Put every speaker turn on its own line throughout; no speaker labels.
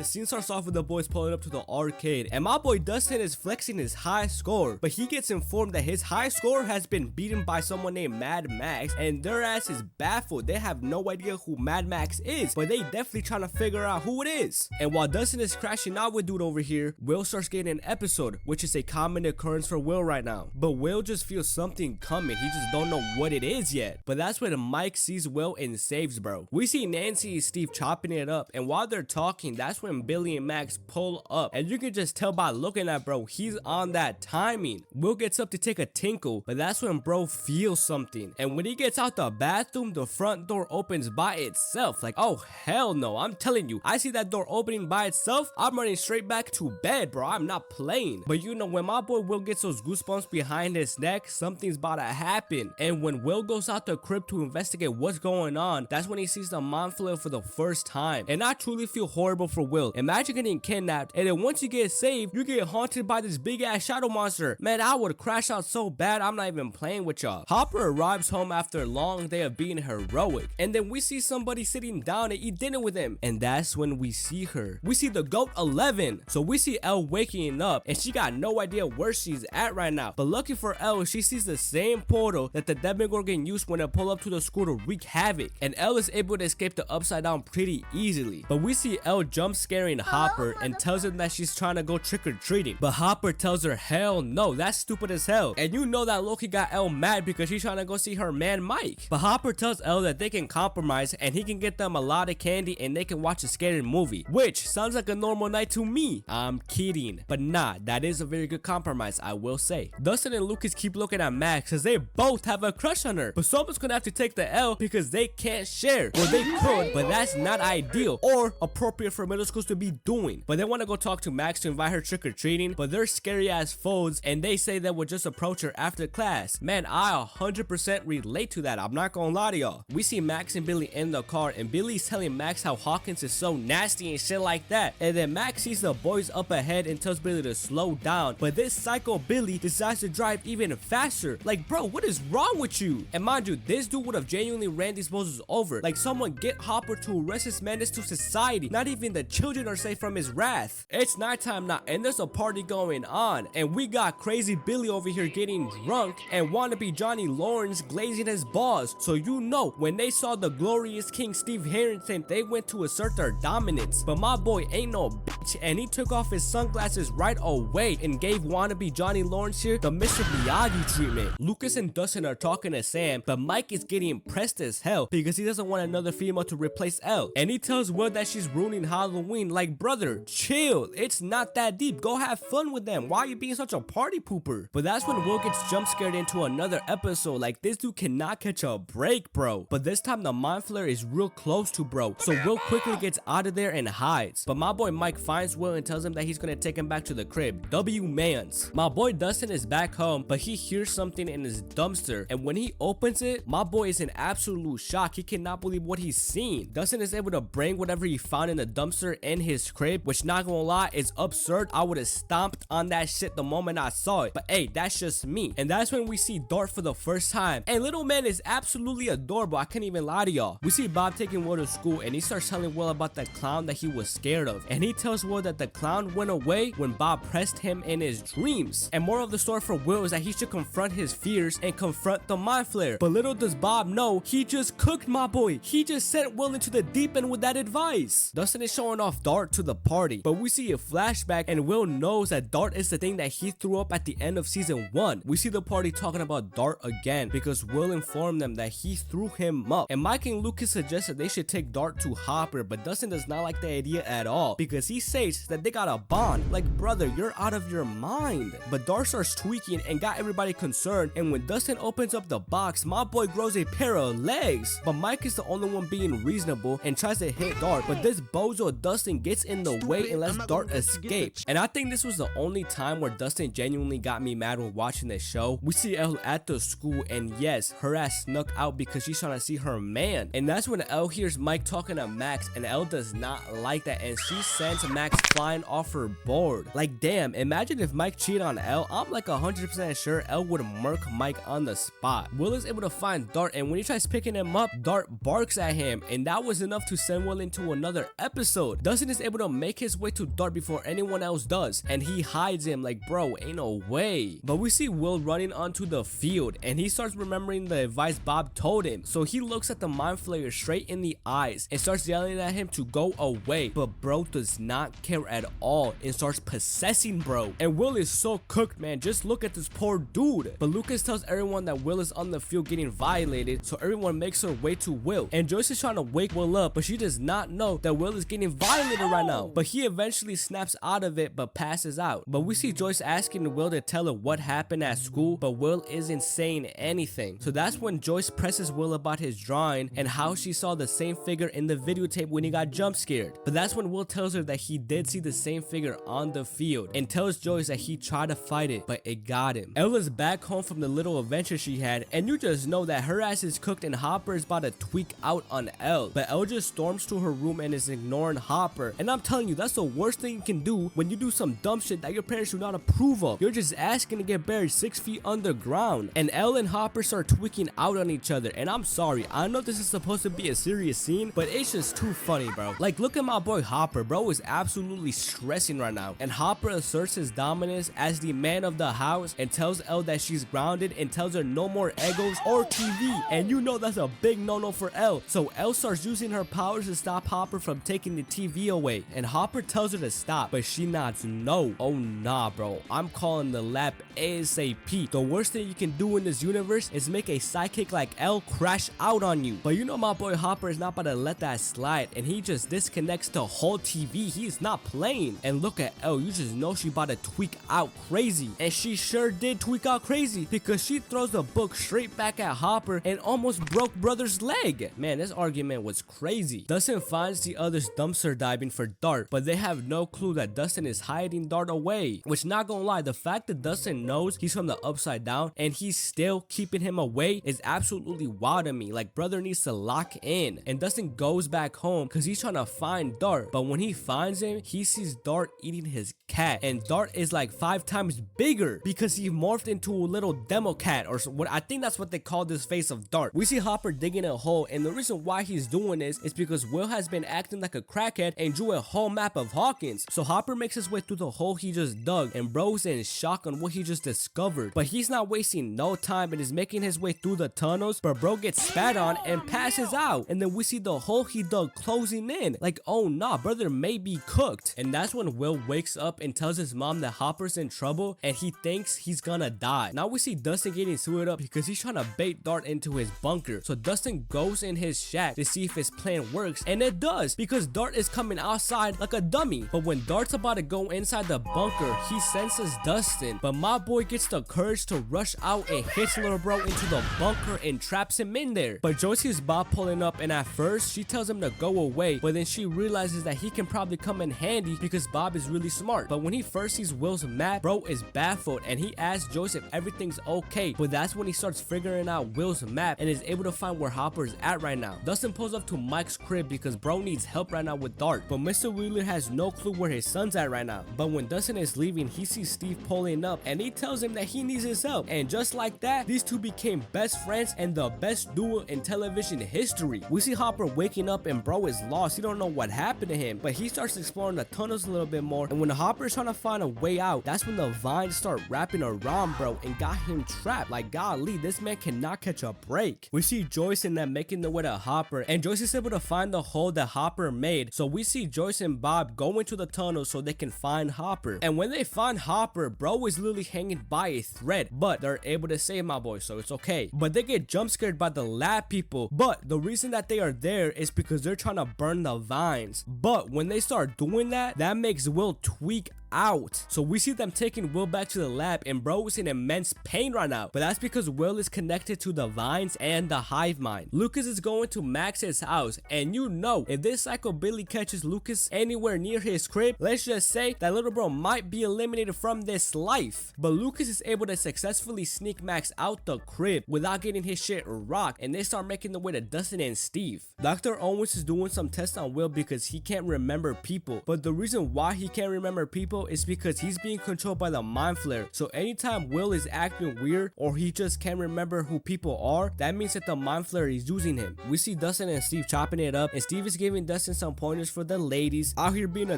The scene starts off with the boys pulling up to the arcade, and my boy Dustin is flexing his high score, but he gets informed that his high score has been beaten by someone named Mad Max, and their ass is baffled. They have no idea who Mad Max is, but they definitely trying to figure out who it is. And while Dustin is crashing out with dude over here, Will starts getting an episode, which is a common occurrence for Will right now. But Will just feels something coming, he just don't know what it is yet. But that's when Mike sees Will and saves bro. We see Nancy and Steve chopping it up, and while they're talking, that's when Billy and Max pull up, and you can just tell by looking at bro, he's on that timing. Will gets up to take a tinkle, but that's when bro feels something, and when he gets out the bathroom, the front door opens by itself. Like, oh hell no, I'm telling you, I see that door opening by itself, I'm running straight back to bed, bro. I'm not playing. But you know, when my boy Will gets those goosebumps behind his neck, something's about to happen. And when Will goes out the crib to investigate what's going on, that's when he sees the mind flayer for the first time. And I truly feel horrible for Will. Imagine getting kidnapped, and then once you get saved, you get haunted by this big ass shadow monster. Man, I would crash out so bad, I'm not even playing with y'all. Hopper arrives home after a long day of being heroic, and then we see somebody sitting down to eat dinner with him, and that's when we see her. We see the goat 11. So we see Elle waking up, and she got no idea where she's at right now. But lucky for Elle, she sees the same portal that the Demogorgon used when it pulled up to the school to wreak havoc, and Elle is able to escape the upside down pretty easily. But we see Elle jump scaring Hopper and tells him that she's trying to go trick-or-treating, but Hopper tells her hell no, that's stupid as hell. And you know that Loki got Elle mad because she's trying to go see her man Mike. But Hopper tells Elle that they can compromise, and he can get them a lot of candy and they can watch a scary movie, which sounds like a normal night to me. I'm kidding, but nah, that is a very good compromise, I will say. Dustin and Lucas keep looking at Max because they both have a crush on her, but someone's gonna have to take the L because they can't share. Well, they could, but that's not ideal or appropriate for middle schools to be doing. But they want to go talk to Max to invite her trick-or-treating, but they're scary ass foes, and they say they would just approach her after class. Man, I 100% relate to that, I'm not gonna lie to y'all. We see Max and Billy in the car, and Billy's telling Max how Hawkins is so nasty and shit like that, and then Max sees the boys up ahead and tells Billy to slow down, but this psycho Billy decides to drive even faster. Like, bro, what is wrong with you? And mind you, this dude would have genuinely ran these bozos over. Like, someone get Hopper to arrest this menace to society. Not even the children are safe from his wrath. It's nighttime now, and there's a party going on, and we got crazy Billy over here getting drunk, and wannabe Johnny Lawrence glazing his balls. So you know, when they saw the glorious King Steve Harrington, they went to assert their dominance. But my boy ain't no bitch, and he took off his sunglasses right away and gave wannabe Johnny Lawrence here the Mr. Miyagi treatment. Lucas and Dustin are talking to Sam, but Mike is getting pressed as hell because he doesn't want another female to replace Elle, and he tells Will that she's ruining Halloween. Like, brother, chill, it's not that deep, go have fun with them, why are you being such a party pooper? But that's when Will gets jump scared into another episode. Like, this dude cannot catch a break, bro. But this time the mind flayer is real close to bro, so Will quickly gets out of there and hides. But my boy Mike finds Will and tells him that he's gonna take him back to the crib. W-mans. My boy Dustin is back home, but he hears something in his dumpster, and when he opens it, my boy is in absolute shock. He cannot believe what he's seen. Dustin is able to bring whatever he found in the dumpster in his crib, which, not gonna lie, is absurd. I would have stomped on that shit the moment I saw it, but hey, that's just me. And that's when we see Dart for the first time, and little man is absolutely adorable, I can't even lie to y'all. We see Bob taking Will to school, and he starts telling Will about the clown that he was scared of, and he tells Will that the clown went away when Bob pressed him in his dreams. And more of the story for Will is that he should confront his fears and confront the mind flayer. But little does Bob know, he just cooked my boy. He just sent Will into the deep end with that advice. Dustin is showing off Dart to the party, but we see a flashback, and Will knows that Dart is the thing that he threw up at the end of season 1. We see the party talking about Dart again because Will informed them that he threw him up, and Mike and Lucas suggested they should take Dart to Hopper, but Dustin does not like the idea at all because he says that they got a bond. Like, brother, you're out of your mind. But Dart starts tweaking and got everybody concerned, and when Dustin opens up the box, my boy grows a pair of legs. But Mike is the only one being reasonable and tries to hit Dart, but this bozo Dustin gets in the way and lets Dart escape. And I think this was the only time where Dustin genuinely got me mad when watching this show. We see Elle at the school, and yes, her ass snuck out because she's trying to see her man. And that's when Elle hears Mike talking to Max, and Elle does not like that, and she sends Max flying off her board. Like, damn, imagine if Mike cheated on Elle. I'm like 100% sure Elle would murk Mike on the spot. Will is able to find Dart, and when he tries picking him up, Dart barks at him, and that was enough to send Will into another episode. Dustin is able to make his way to Dart before anyone else does, and he hides him like, bro, ain't no way. But we see Will running onto the field, and he starts remembering the advice Bob told him. So he looks at the mind flayer straight in the eyes and starts yelling at him to go away, but bro does not care at all and starts possessing bro. And Will is so cooked, man. Just look at this poor dude. But Lucas tells everyone that Will is on the field getting violated, so everyone makes her way to Will, and Joyce is trying to wake Will up, but she does not know that Will is getting violated right now. But he eventually snaps out of it but passes out. But we see Joyce asking Will to tell her what happened at school, but Will isn't saying anything. So that's when Joyce presses Will about his drawing and how she saw the same figure in the videotape when he got jump scared. But that's when Will tells her that he did see the same figure on the field, and tells Joyce that he tried to fight it, but it got him. Ella's back home from the little adventure she had, and you just know that her ass is cooked and Hopper is about to tweak out on Elle. But Elle just storms to her room and is ignoring Hopper, and I'm telling you, that's the worst thing you can do when you do some dumb shit that your parents do not approve of. You're just asking to get buried 6 feet underground. And Elle and Hopper start tweaking out on each other, and I'm sorry, I know this is supposed to be a serious scene, but it's just too funny, bro. Like, look at my boy Hopper. Bro is absolutely stressing right now, and Hopper asserts his dominance as the man of the house and tells Elle that she's grounded and tells her no more Eggos or TV, and you know that's a big no-no for Elle. So Elle starts using her powers to stop Hopper from taking the TV away, and Hopper tells her to stop, but she nods no. Oh nah, bro, I'm calling the lab ASAP. The worst thing you can do in this universe is make a sidekick like Elle crash out on you. But you know my boy Hopper is not about to let that slide, and he just disconnects the whole TV. He's not playing. And look at Elle, you just know she about to tweak out crazy, and she sure did tweak out crazy, because she throws the book straight back at Hopper and almost broke brother's leg. Man, this argument was crazy. Dustin finds the others dumpster diving for Dart, but they have no clue that Dustin is hiding Dart away. Which, not gonna lie, the fact that Dustin knows he's from the upside down and he's still keeping him away is absolutely wild to me. Like, brother needs to lock in. And Dustin goes back home because he's trying to find Dart, but when he finds him, he sees Dart eating his cat, and Dart is like 5 times bigger because he morphed into a little demo cat, or what I think that's what they call this face of Dart. We see Hopper digging a hole, and the reason why he's doing this is because Will has been acting like a crackhead and drew a whole map of Hawkins. So Hopper makes his way through the hole he just dug, and bro's in shock on what he just discovered. But he's not wasting no time and is making his way through the tunnels, but bro gets spat on and passes out. And then we see the hole he dug closing in. Like, oh nah, brother may be cooked. And that's when Will wakes up and tells his mom that Hopper's in trouble and he thinks he's gonna die. Now we see Dustin getting suited up because he's trying to bait Dart into his bunker. So Dustin goes in his shack to see if his plan works, and it does, because Dart is coming outside like a dummy. But when Dart's about to go inside the bunker, he senses Dustin, but my boy gets the courage to rush out and hits little bro into the bunker and traps him in there. But Joyce sees Bob pulling up, and at first she tells him to go away, but then she realizes that he can probably come in handy because Bob is really smart. But when he first sees Will's map, bro is baffled, and he asks Joyce if everything's okay. But that's when he starts figuring out Will's map and is able to find where Hopper's at right now. Dustin pulls up to Mike's crib because bro needs help right now with Dart, but Mr. Wheeler has no clue where his son's at right now. But when Dustin is leaving, he sees Steve pulling up, and he tells him that he needs his help, and just like that, these two became best friends and the best duo in television history. We see Hopper waking up, and bro is lost. He don't know what happened to him, but he starts exploring the tunnels a little bit more, and when Hopper is trying to find a way out, that's when the vines start wrapping around bro and got him trapped. Like, golly, this man cannot catch a break. We see Joyce and them making their way to Hopper, and Joyce is able to find the hole that Hopper made. So we see Joyce and Bob go into the tunnel so they can find Hopper, and when they find Hopper, bro is literally hanging by a thread, but they're able to save my boy, so it's okay. But they get jump scared by the lab people, but the reason that they are there is because they're trying to burn the vines. But when they start doing that, that makes Will tweak out. So we see them taking Will back to the lab, and bro is in immense pain right now, but that's because Will is connected to the vines and the hive mind. Lucas is going to Max's house, and you know, if this psycho Billy catches Lucas anywhere near his crib, let's just say that little bro might be eliminated from this life. But Lucas is able to successfully sneak Max out the crib without getting his shit rocked, and they start making their way to Dustin and Steve. Dr. Owens is doing some tests on Will because he can't remember people, but the reason why he can't remember people Will is because he's being controlled by the mind flayer. So anytime Will is acting weird or he just can't remember who people are, that means that the mind flayer is using him. We see Dustin and Steve chopping it up, and Steve is giving Dustin some pointers for the ladies out here being a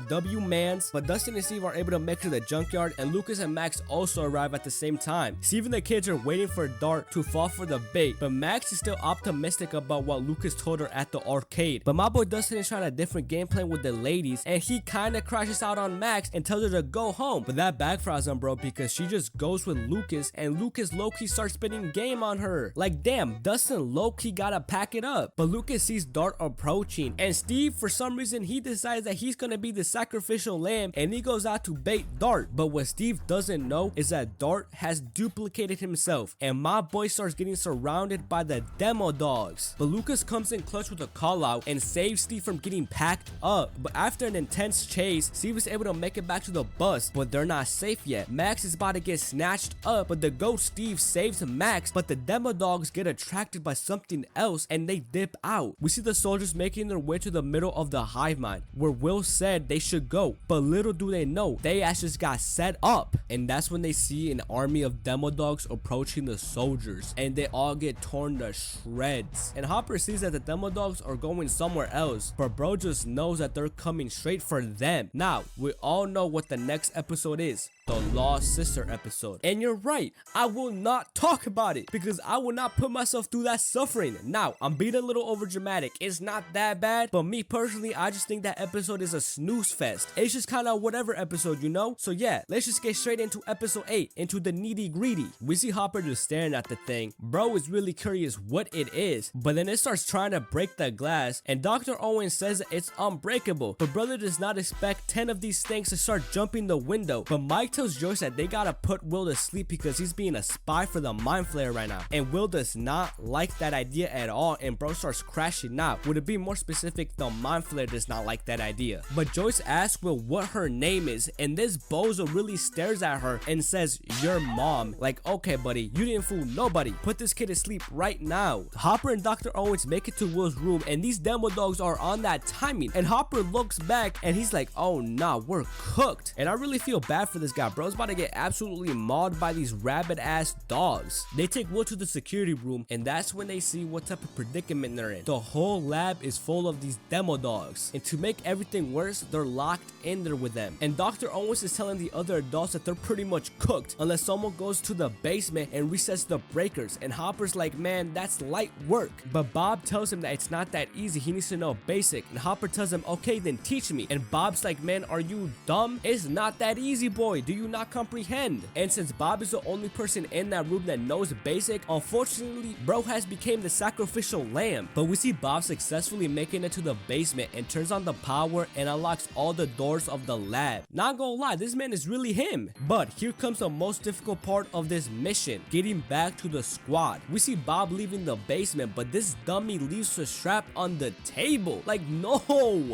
W-mans. But Dustin and Steve are able to make it to the junkyard, and Lucas and Max also arrive at the same time. Steve and the kids are waiting for Dart to fall for the bait, but Max is still optimistic about what Lucas told her at the arcade. But my boy Dustin is trying a different game plan with the ladies, and he kinda crashes out on Max and tells her to go home. But that backfires on bro because she just goes with Lucas, and Lucas low-key starts spitting game on her. Like damn, Dustin low-key gotta pack it up. But Lucas sees Dart approaching, and Steve for some reason he decides that he's gonna be the sacrificial lamb, and he goes out to bait Dart. But what Steve doesn't know is that Dart has duplicated himself, and my boy starts getting surrounded by the demo dogs. But Lucas comes in clutch with a call out and saves Steve from getting packed up. But after an intense chase, Steve is able to make it back to the bus, but they're not safe yet. Max is about to get snatched up, but the goat Steve saves Max, but the demo dogs get attracted by something else and they dip out. We see the soldiers making their way to the middle of the hive mind where Will said they should go, but little do they know they actually just got set up. And that's when they see an army of demo dogs approaching the soldiers, and they all get torn to shreds. And Hopper sees that the demo dogs are going somewhere else, but bro just knows that they're coming straight for them. Now we all know what the next episode is, the Lost Sister episode. And you're right, I will not talk about it because I will not put myself through that suffering. Now, I'm being a little over dramatic. It's not that bad, but me personally, I just think that episode is a snooze fest. It's just kind of whatever episode, you know? So yeah, let's just get straight into episode 8, into the nitty gritty. We see Hopper just staring at the thing. Bro is really curious what it is, but then it starts trying to break the glass, and Dr. Owen says that it's unbreakable. But brother does not expect 10 of these things to start jumping the window. But Mike tells Joyce that they gotta put Will to sleep because he's being a spy for the mind flayer right now, and Will does not like that idea at all, and bro starts crashing out. Would it be more specific, the mind flayer does not like that idea. But Joyce asks Will what her name is, and this bozo really stares at her and says, your mom. Like, okay buddy, you didn't fool nobody, put this kid to sleep right now. Hopper and Dr. Owens make it to Will's room, and these demo dogs are on that timing, and Hopper looks back and he's like, oh nah, we're cooked. And I really feel bad for this guy. Bro's about to get absolutely mauled by these rabid ass dogs. They take Will to the security room, and that's when they see what type of predicament they're in. The whole lab is full of these demo dogs, and to make everything worse, they're locked in there with them. And Dr. Owens is telling the other adults that they're pretty much cooked unless someone goes to the basement and resets the breakers. And Hopper's like, man, that's light work. But Bob tells him that it's not that easy, he needs to know basic. And Hopper tells him, okay then teach me. And Bob's like, man, are you dumb? It's not that easy, boy, do you not comprehend? And since Bob is the only person in that room that knows basic, unfortunately bro has become the sacrificial lamb. But we see Bob successfully making it to the basement and turns on the power and unlocks all the doors of the lab. Not gonna lie, this man is really him. But here comes the most difficult part of this mission, getting back to the squad. We see Bob leaving the basement, but this dummy leaves the strap on the table. Like, no,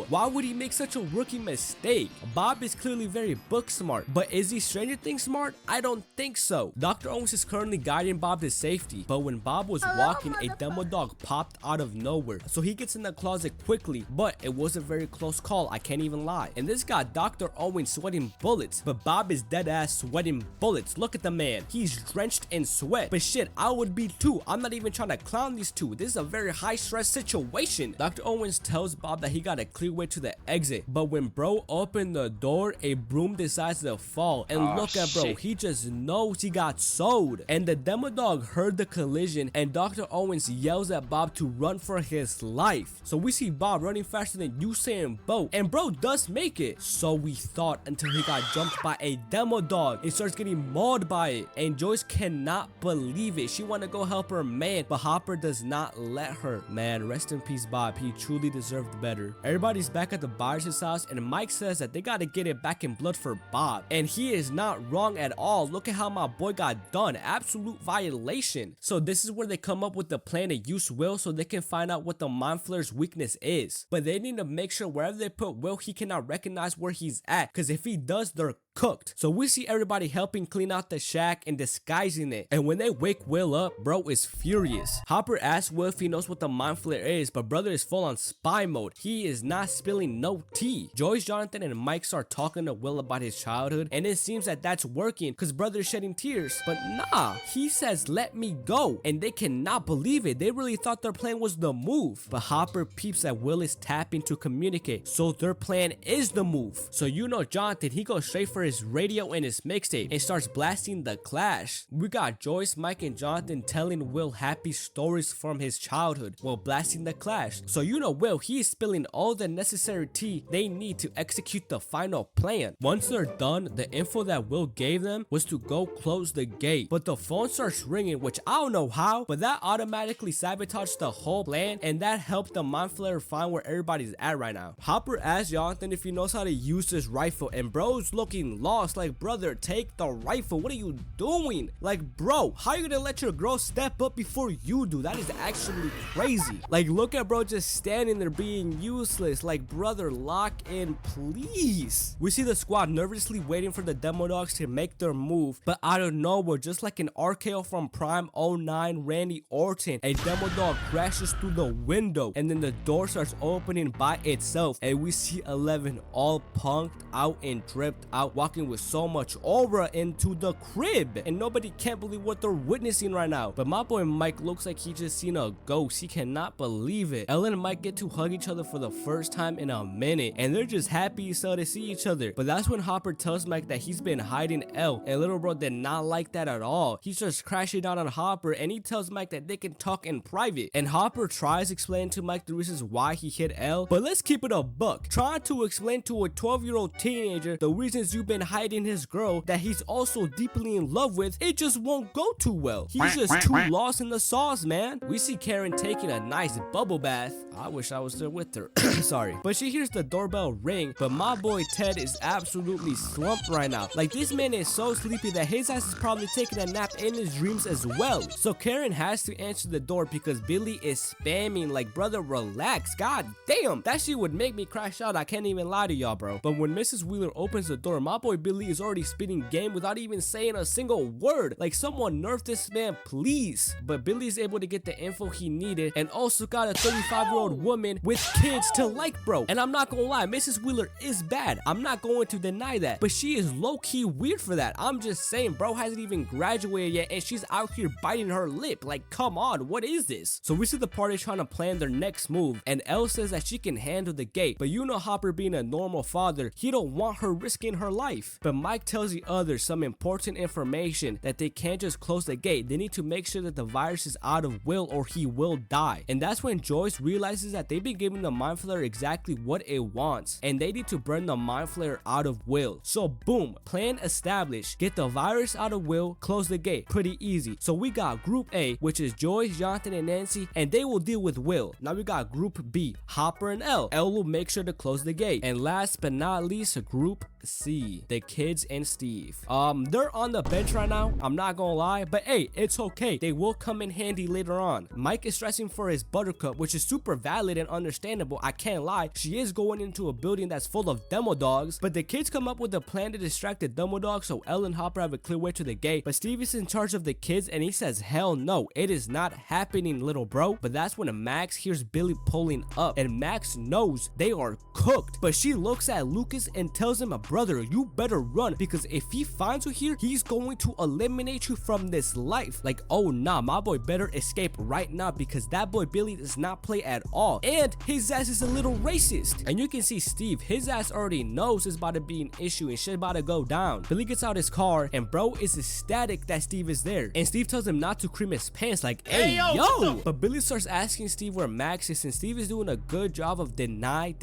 why would he make such a rookie mistake? Bob is clearly very book smart, but is he Stranger Things smart? I don't think so. Dr. Owens is currently guiding Bob to safety, but when Bob was walking, a demo dog popped out of nowhere. So he gets in the closet quickly, but it was a very close call, I can't even lie. And this got Dr. Owens sweating bullets, but Bob is dead ass sweating bullets. Look at the man, he's drenched in sweat. But shit, I would be too. I'm not even trying to clown these two. This is a very high stress situation. Dr. Owens tells Bob that he got a clear way to the exit, but when bro opened the door, a broom decides to fall. And look at bro, he just knows he got sold. And the demo dog heard the collision, and Dr. Owens yells at Bob to run for his life. So we see Bob running faster than Usain Bolt, and bro does make it. So we thought, until he got jumped by a demo dog and starts getting mauled by it. And Joyce cannot believe it. She want to go help her man, but Hopper does not let her. Man, rest in peace Bob, he truly deserved better. Everybody's back at the byers' house, and Mike says that they gotta get it back in blood for Bob, and he is not wrong at all. Look at how my boy got done, absolute violation. So this is where they come up with the plan to use Will so they can find out what the mind flayer's weakness is. But they need to make sure wherever they put Will, he cannot recognize where he's at, because if he does, they're cooked. So we see everybody helping clean out the shack and disguising it. And when they wake Will up, bro is furious. Hopper asks Will if he knows what the mind flayer is, but brother is full on spy mode. He is not spilling no tea. Joyce, Jonathan, and Mike start talking to Will about his childhood, and it seems that that's working because brother is shedding tears. But nah, he says let me go, and they cannot believe it. They really thought their plan was the move. But Hopper peeps that Will is tapping to communicate, so their plan is the move. So you know Jonathan, he goes straight for his radio and his mixtape and starts blasting The Clash. We got Joyce, Mike, and Jonathan telling Will happy stories from his childhood while blasting The Clash. So you know Will, he is spilling all the necessary tea they need to execute the final plan. Once they're done, the info that Will gave them was to go close the gate, but the phone starts ringing, which I don't know how, but that automatically sabotaged the whole plan, and that helped the mind flayer find where everybody's at right now. Hopper asks Jonathan if he knows how to use this rifle, and bro's looking lost, like, brother, take the rifle, what are you doing? Like, bro, how are you gonna let your girl step up before you do? That is actually crazy. Like, look at bro just standing there being useless. Like, brother, lock in, please. We see the squad nervously waiting for the demo dogs to make their move, but out of nowhere, just like an RKO from Prime 09 Randy Orton, a demo dog crashes through the window, and then the door starts opening by itself, and we see 11 all punked out and dripped out, walking with so much aura into the crib, and nobody can't believe what they're witnessing right now. But my boy Mike looks like he just seen a ghost. He cannot believe it. Ellen and Mike get to hug each other for the first time in a minute, and they're just happy so to see each other. But that's when Hopper tells Mike that he's been hiding L, and little bro did not like that at all. He's just crashing down on Hopper, and he tells Mike that they can talk in private, and Hopper tries explaining to Mike the reasons why he hit L. But let's keep it a buck. Trying to explain to a 12-year-old teenager the reasons you've been hiding his girl that he's also deeply in love with, it just won't go too well. He's just too lost in the sauce, man. We see Karen taking a nice bubble bath. I wish I was there with her. Sorry. But she hears the doorbell ring, but my boy Ted is absolutely slumped right now. Like, this man is so sleepy that his ass is probably taking a nap in his dreams as well. So Karen has to answer the door because Billy is spamming. Like, brother, relax. God damn, that shit would make me crash out. I can't even lie to y'all, bro. But when Mrs. Wheeler opens the door, my boy Billy is already spitting game without even saying a single word. Like, someone nerf this man, please. But Billy is able to get the info he needed, and also got a 35-year-old woman with kids to like, bro. And I'm not gonna lie, Mrs. Wheeler is bad. I'm not going to deny that, but she is low-key weird for that. I'm just saying, bro hasn't even graduated yet, and she's out here biting her lip. Like, come on, what is this? So we see the party trying to plan their next move, and Elle says that she can handle the gate, but you know Hopper being a normal father, he don't want her risking her life. But Mike tells the others some important information, that they can't just close the gate. They need to make sure that the virus is out of Will or he will die. And that's when Joyce realizes that they've been giving the mind flayer exactly what it wants, and they need to burn the mind flayer out of Will. So boom, plan established. Get the virus out of Will, close the gate. Pretty easy. So we got Group A, which is Joyce, Jonathan, and Nancy, and they will deal with Will. Now we got Group B, Hopper and Elle. Elle will make sure to close the gate. And last but not least, Group C, the kids and Steve. They're on the bench right now, I'm not gonna lie, but hey, it's okay. They will come in handy later on. Mike is stressing for his Buttercup, which is super valid and understandable. I can't lie, she is going into a building that's full of demo dogs, but the kids come up with a plan to distract the demo dogs, so Elle and Hopper have a clear way to the gate. But Steve is in charge of the kids, and he says hell no, it is not happening, little bro. But that's when Max hears Billy pulling up, and Max knows they are cooked. But she looks at Lucas and tells him, brother, you better run, because if he finds you here, he's going to eliminate you from this life. Like, oh nah, my boy better escape right now, because that boy Billy does not play at all, and his ass is a little racist. And you can see Steve, his ass already knows it's about to be an issue and shit about to go down. Billy gets out his car, and bro is ecstatic that Steve is there, and Steve tells him not to cream his pants, like, hey yo. But Billy starts asking Steve where Max is, and Steve is doing a good job of deny.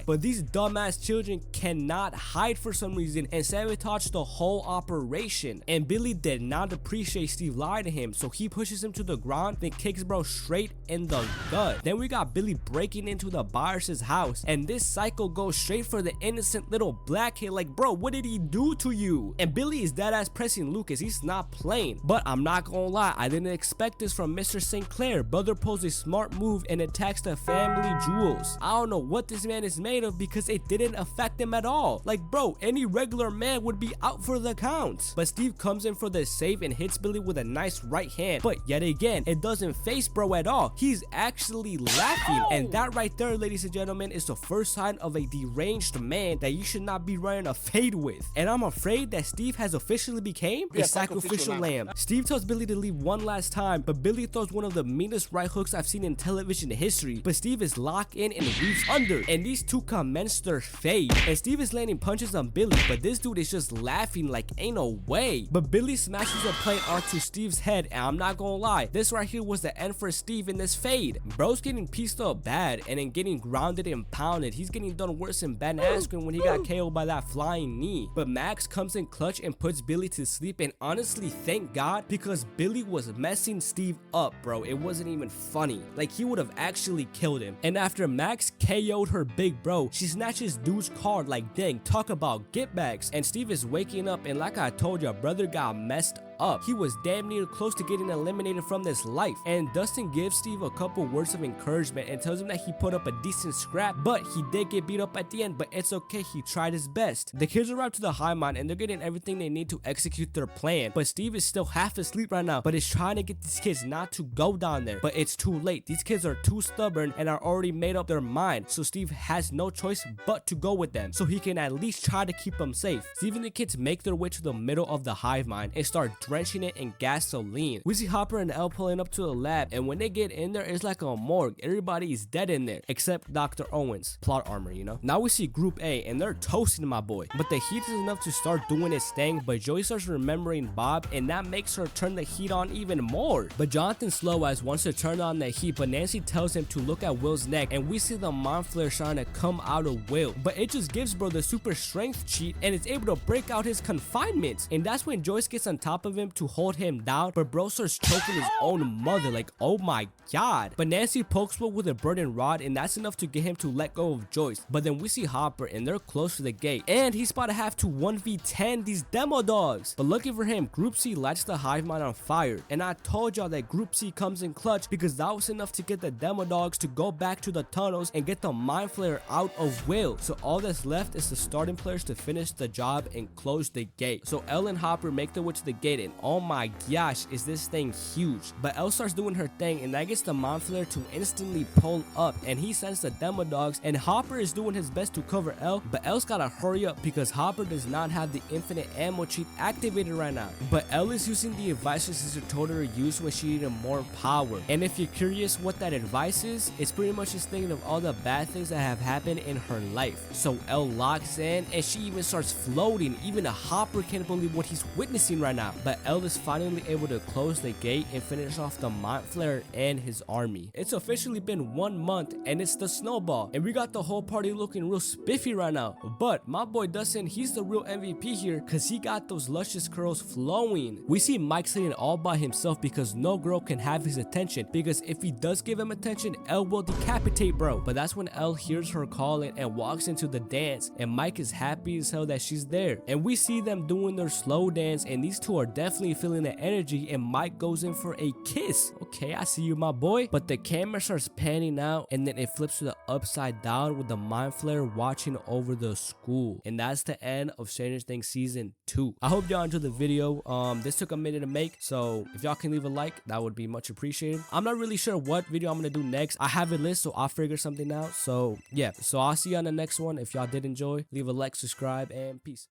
But these dumbass children cannot hide for some reason and sabotage the whole operation. And Billy did not appreciate Steve lying to him, so he pushes him to the ground, then kicks bro straight in the gut. Then we got Billy breaking into the Byers' house, and this psycho goes straight for the innocent little black kid. Like, bro, what did he do to you? And Billy is dead ass pressing Lucas. He's not playing. But I'm not gonna lie, I didn't expect this from Mr. St. Clair. Brother pulls a smart move and attacks the family jewels. I don't know what this man is made of, because it didn't affect him at all. all. Like, bro, any regular man would be out for the count. But Steve comes in for the save and hits Billy with a nice right hand. But yet again, it doesn't face bro at all. He's actually laughing. And that right there, ladies and gentlemen, is the first sign of a deranged man that you should not be running a fade with. And I'm afraid that Steve has officially became a sacrificial lamb. Steve tells Billy to leave one last time, but Billy throws one of the meanest right hooks I've seen in television history. But Steve is locked in and weaves under, and these two commence their fade. And Steve is landing punches on Billy, but this dude is just laughing like ain't no way. But Billy smashes a plate onto Steve's head, and I'm not gonna lie, this right here was the end for Steve in this fade. Bro's getting pieced up bad and then getting grounded and pounded. He's getting done worse than Ben Askren when he got KO'd by that flying knee. But Max comes in clutch and puts Billy to sleep, and honestly, thank God, because Billy was messing Steve up, bro. It wasn't even funny. Like, he would have actually killed him. And after Max KO'd her big bro, she snatches dude's card like, dang, talk about get backs. And Steve is waking up, and like I told you, brother got messed up. He was damn near close to getting eliminated from this life. And Dustin gives Steve a couple words of encouragement and tells him that he put up a decent scrap, but he did get beat up at the end, but it's okay, he tried his best. The kids arrive to the high mine and they're getting everything they need to execute their plan, but Steve is still half asleep right now, but is trying to get these kids not to go down there. But it's too late. These kids are too stubborn and are already made up their mind, so Steve has no choice but to go with them, so he can at least try to keep them safe. Steve and the kids make their way to the middle of the hive mine and start drenching it in gasoline. We see Hopper and Elle pulling up to the lab, and when they get in there, it's like a morgue. Everybody is dead in there except Dr. Owens. Plot armor, you know. Now we see Group A, and they're toasting my boy, but the heat is enough to start doing its thing. But Joey starts remembering Bob, and that makes her turn the heat on even more. But Jonathan Slow Eyes wants to turn on the heat, but Nancy tells him to look at Will's neck, and we see the mind flare trying to come out of Will, but it just gives bro the super strength cheat, and it's able to break out his confinement. And that's when Joyce gets on top of him to hold him down, but bro starts choking his own mother. Like, oh my god. But Nancy pokes Will with a burning rod, and that's enough to get him to let go of Joyce. But then we see Hopper, and they're close to the gate, and he's about to have to 1v10 these demo dogs. But lucky for him, Group C lights the hive mind on fire, and I told y'all that Group C comes in clutch because that was enough to get the demo dogs to go back to the tunnels and get the mind flare out of Will. So all that's left is the starting players to finish the job and close the gate. So Elle and Hopper make their way to the gate, and oh my gosh, is this thing huge. But Elle starts doing her thing, and that gets the mind flare to instantly pull up, and he sends the demo dogs, and Hopper is doing his best to cover Elle, but Elle's gotta hurry up because Hopper does not have the infinite ammo cheat activated right now. But Elle is using the advice her sister told her to use when she needed more power. And if you're curious what that advice is, it's pretty much just thinking of all the bad things that have happened in her life. So Elle locks in, and she even starts floating. Even a Hopper can't believe what he's witnessing right now. But Elle is finally able to close the gate and finish off the mind flare and his army. It's officially been 1 month, and it's the Snowball, and we got the whole party looking real spiffy right now. But my boy Dustin, he's the real MVP here because he got those luscious curls flowing. We see Mike sitting all by himself because no girl can have his attention, because if he does give him attention, Elle will decapitate bro. But that's when Elle hears her calling and walks into the dance, and Mike is happy as hell that she's there. And we see them doing their slow dance, and these two are definitely feeling the energy, and Mike goes in for a kiss. Okay, I see you, my boy. But the camera starts panning out, and then it flips to the upside down with the mind flare watching over the school. And that's the end of Stranger Things season 2. I hope y'all enjoyed the video. This took a minute to make, so if y'all can leave a like, that would be much appreciated. I'm not really sure what video I'm gonna do next. I have a list, so I'll figure something out. So yeah, so I'll see you on the next one. If y'all did enjoy, leave a like, subscribe, and peace.